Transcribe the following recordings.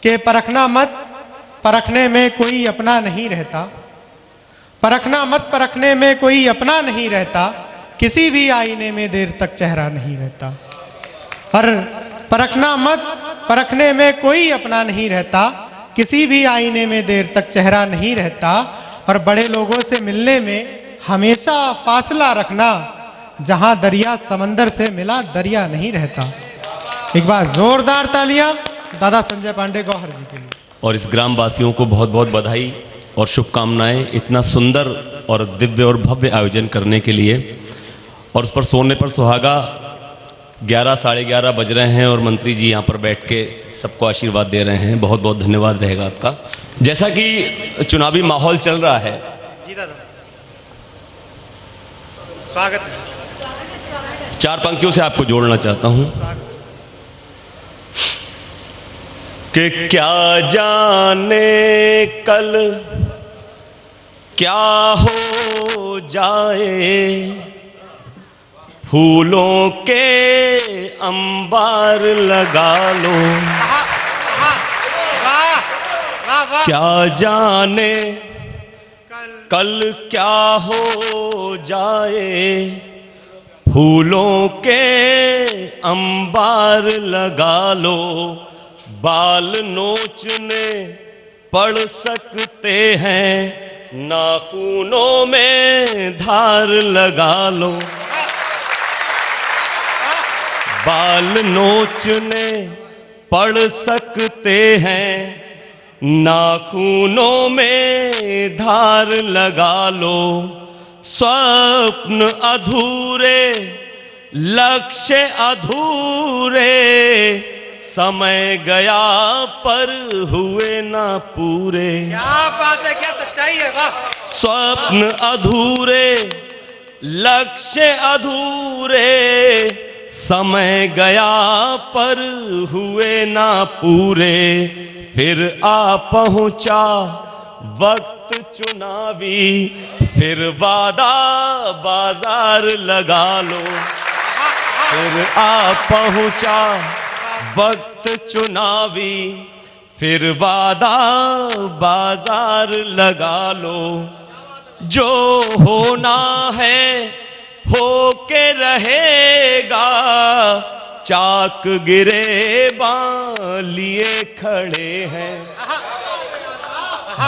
कि परखना मत, परखने में कोई अपना नहीं रहता। परखना मत, परखने में कोई अपना नहीं रहता। किसी भी आईने में देर तक चेहरा नहीं रहता। और परखना मत, परखने में कोई अपना नहीं रहता। किसी भी आईने में देर तक चेहरा नहीं रहता। और बड़े लोगों से मिलने में हमेशा फासला रखना। जहां दरिया समंदर से मिला, दरिया नहीं रहता। एक बार जोरदार तालियां दादा संजय पांडे गौहर जी के लिए। और इस ग्रामवासियों को बहुत बहुत बधाई और शुभकामनाएं इतना सुंदर और दिव्य और भव्य आयोजन करने के लिए। और उस पर सोने पर सुहागा 11 साढ़े 11 बज रहे हैं और मंत्री जी यहाँ पर बैठ के सबको आशीर्वाद दे रहे हैं। बहुत बहुत धन्यवाद रहेगा आपका। जैसा कि चुनावी माहौल चल रहा है जी दादा, स्वागत है। 4 पंक्तियों से आपको जोड़ना चाहता हूँ कि क्या जाने कल क्या हो जाए, फूलों के अंबार लगा लो। क्या जाने कल क्या हो जाए, फूलों के अंबार लगा लो। बाल नोचने पड़ सकते हैं, नाखूनों में धार लगा लो। बाल नोचने पड़ सकते हैं, नाखूनों में धार लगा लो। स्वप्न अधूरे, लक्ष्य अधूरे, समय गया पर हुए ना पूरे। क्या बात है, क्या सच्चाई है, वाह। स्वप्न अधूरे, लक्ष्य अधूरे, समय गया पर हुए ना पूरे। फिर आ पहुंचा वक्त चुनावी, फिर वादा बाजार लगा लो। फिर आ पहुंचा वक्त चुनावी, फिर वादा बाजार लगा लो। जो होना है हो के रहेगा, चाक गिरे लिए खड़े हैं।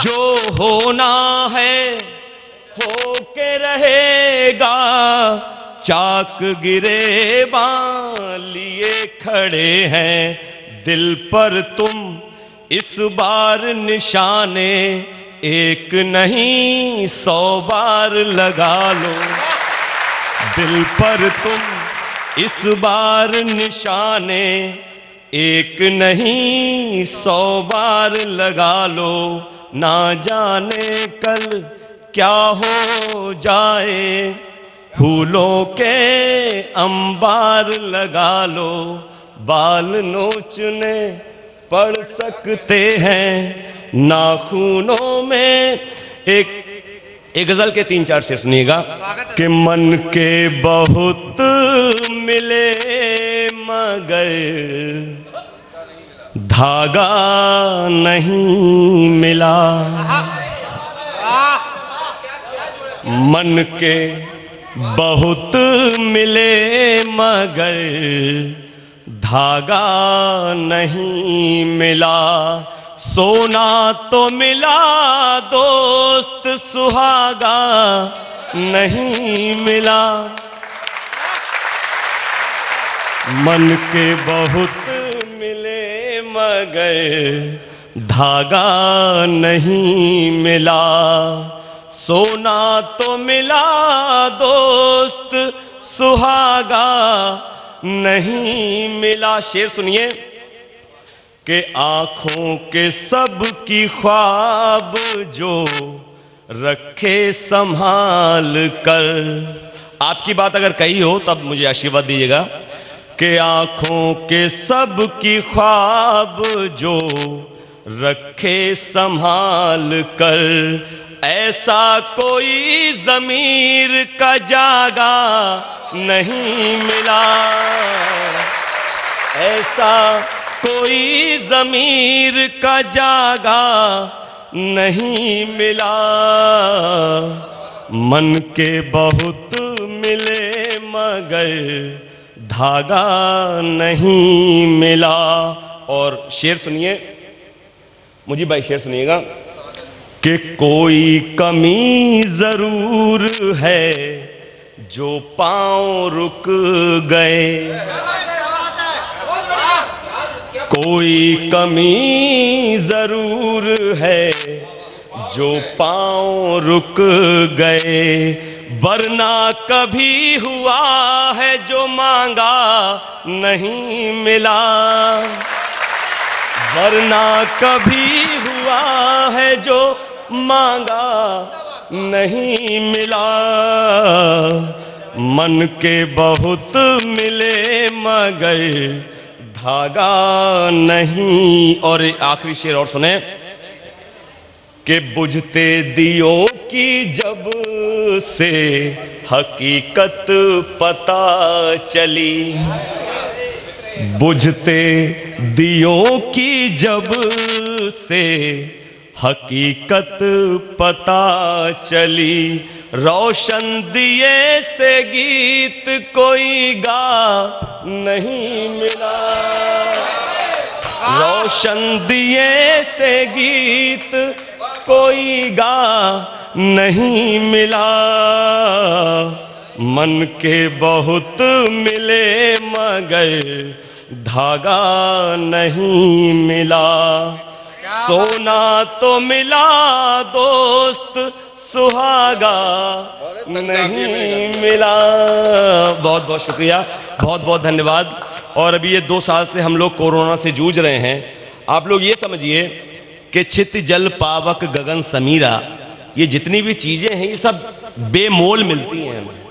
जो होना है हो के रहेगा, चाक गिरे लिए खड़े हैं। दिल पर तुम इस बार निशाने, एक नहीं 100 बार लगा लो। दिल पर तुम इस बार निशाने, एक नहीं 100 बार लगा लो। ना जाने कल क्या हो जाए, फूलों के अंबार लगा लो। बाल नोचने पड़ सकते हैं, नाखूनों में एक गजल के 3-4 शेर सुनिएगा कि मन के बहुत मिले मगर धागा नहीं मिला। मन के बहुत मिले मगर धागा नहीं मिला। सोना तो मिला दोस्त, सुहागा नहीं मिला। मन के बहुत मिले मगर धागा नहीं मिला। सोना तो मिला दोस्त, सुहागा नहीं मिला। शेर सुनिए कि आंखों के सब की ख्वाब जो रखे संभाल कर। आपकी बात अगर कही हो तब मुझे आशीर्वाद दीजिएगा कि आंखों के सब की ख्वाब जो रखे संभाल कर। ऐसा कोई ज़मीर का जागा नहीं मिला। ऐसा कोई ज़मीर का जागा नहीं मिला, मन के बहुत मिले मगर धागा नहीं मिला। और शेर सुनिए मुझे भाई, शेर सुनिएगा कि कोई कमी जरूर है जो पांव रुक गए, कोई कमी जरूर है जो पांव रुक गए, वरना कभी हुआ है जो मांगा नहीं मिला, वरना कभी हुआ है जो मांगा नहीं मिला, मन के बहुत मिले मगर धागा नहीं। और आखिरी शेर और सुने कि बुझते दियों की जब से हकीकत पता चली, बुझते दियों की जब से हकीकत पता चली, रोशन दिए से गीत कोई गा नहीं मिला, रोशन दिए से गीत कोई गा नहीं मिला, मन के बहुत मिले मगर धागा नहीं मिला, सोना तो मिला दोस्त सुहागा नहीं मिला। बहुत बहुत शुक्रिया, बहुत बहुत धन्यवाद। और अभी ये 2 साल से हम लोग कोरोना से जूझ रहे हैं। आप लोग ये समझिए कि छित जल पावक गगन समीरा, ये जितनी भी चीज़ें हैं ये सब बेमोल मिलती हैं हमें,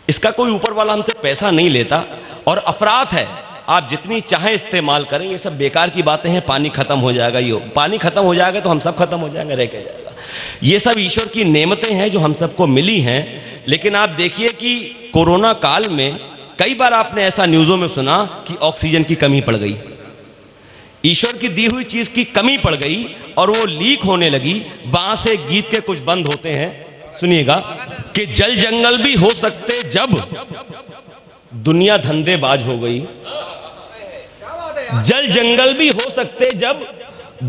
इसका कोई ऊपर वाला हमसे पैसा नहीं लेता। और अफरात है, आप जितनी चाहें इस्तेमाल करें, ये सब बेकार की बातें हैं। पानी खत्म हो जाएगा, ये पानी खत्म हो जाएगा तो हम सब खत्म हो जाएंगे, रह के जाएगा। ये सब ईश्वर की नेमतें हैं जो हम सबको मिली हैं। लेकिन आप देखिए कि कोरोना काल में कई बार आपने ऐसा न्यूज़ों में सुना कि ऑक्सीजन की कमी पड़ गई, ईश्वर की दी हुई चीज़ की कमी पड़ गई और वो लीक होने लगी। बांस से गीत के कुछ बंद होते हैं, सुनिएगा कि जल जंगल भी हो सकते जब दुनिया धंधेबाज हो गई, जल जंगल भी हो सकते जब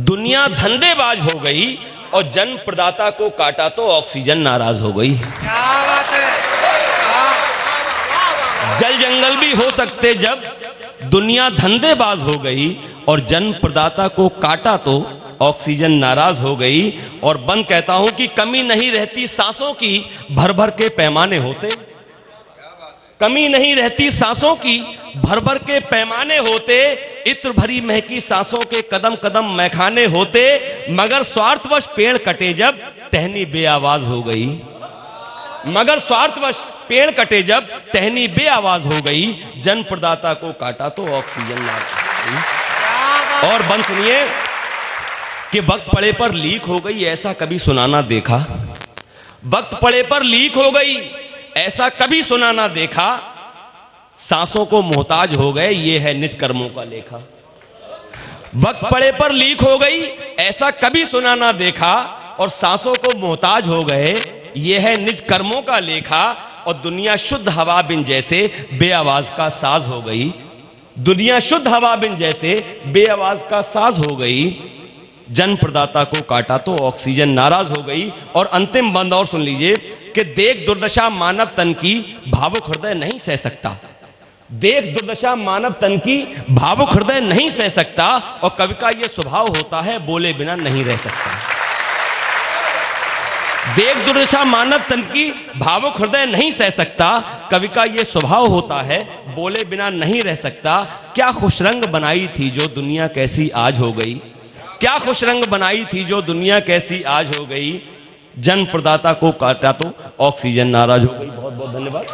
दुनिया धंधेबाज हो गई, और जन्म प्रदाता को काटा तो ऑक्सीजन नाराज हो गई। क्या बात है। जल जंगल भी हो सकते जब दुनिया धंधेबाज हो गई, और जन्म प्रदाता को काटा तो ऑक्सीजन नाराज हो गई। और बंद कहता हूं कि कमी नहीं रहती सांसों की, भर भर के पैमाने होते, कमी नहीं रहती सांसों की, भर भर के पैमाने होते, इत्र भरी महकी सांसों के कदम कदम मैखाने होते, मगर स्वार्थवश पेड़ कटे जब टहनी बेआवाज हो गई, मगर स्वार्थवश पेड़ कटे जब टहनी बेआवाज हो गई, जन प्रदाता को काटा तो ऑक्सीजन ना गई। और बंद सुनिए कि वक्त पड़े पर लीक हो गई, ऐसा कभी सुना ना देखा, वक्त पड़े पर लीक हो गई, ऐसा कभी सुना ना देखा, सांसों को मोहताज हो गए, ये है निज कर्मों का लेखा। वक्त पड़े पर लीक हो गई, ऐसा कभी सुना ना देखा, और सांसों को मोहताज हो गए, ये है निज कर्मों का लेखा। और दुनिया शुद्ध हवा बिन जैसे बेआवाज का साज हो गई, दुनिया शुद्ध हवा बिन जैसे बेआवाज का साज हो गई, जन्म प्रदाता को काटा तो ऑक्सीजन नाराज हो गई। और अंतिम बंद और सुन लीजिए कि देख दुर्दशा मानव तन की, भावुक हृदय नहीं सह सकता, देख दुर्दशा मानव तन की, भावुक हृदय नहीं सह सकता, और कवि का यह स्वभाव होता है बोले बिना नहीं रह सकता। देख दुर्दशा मानव तन की, भावुक हृदय नहीं सह सकता, कवि का यह स्वभाव होता है बोले बिना नहीं रह सकता। क्या खुश रंग बनाई थी जो दुनिया कैसी आज हो गई, क्या खुश रंग बनाई थी जो दुनिया कैसी आज हो गई, जन्म प्रदाता को काटा तो ऑक्सीजन नाराज हो गई। बहुत बहुत धन्यवाद।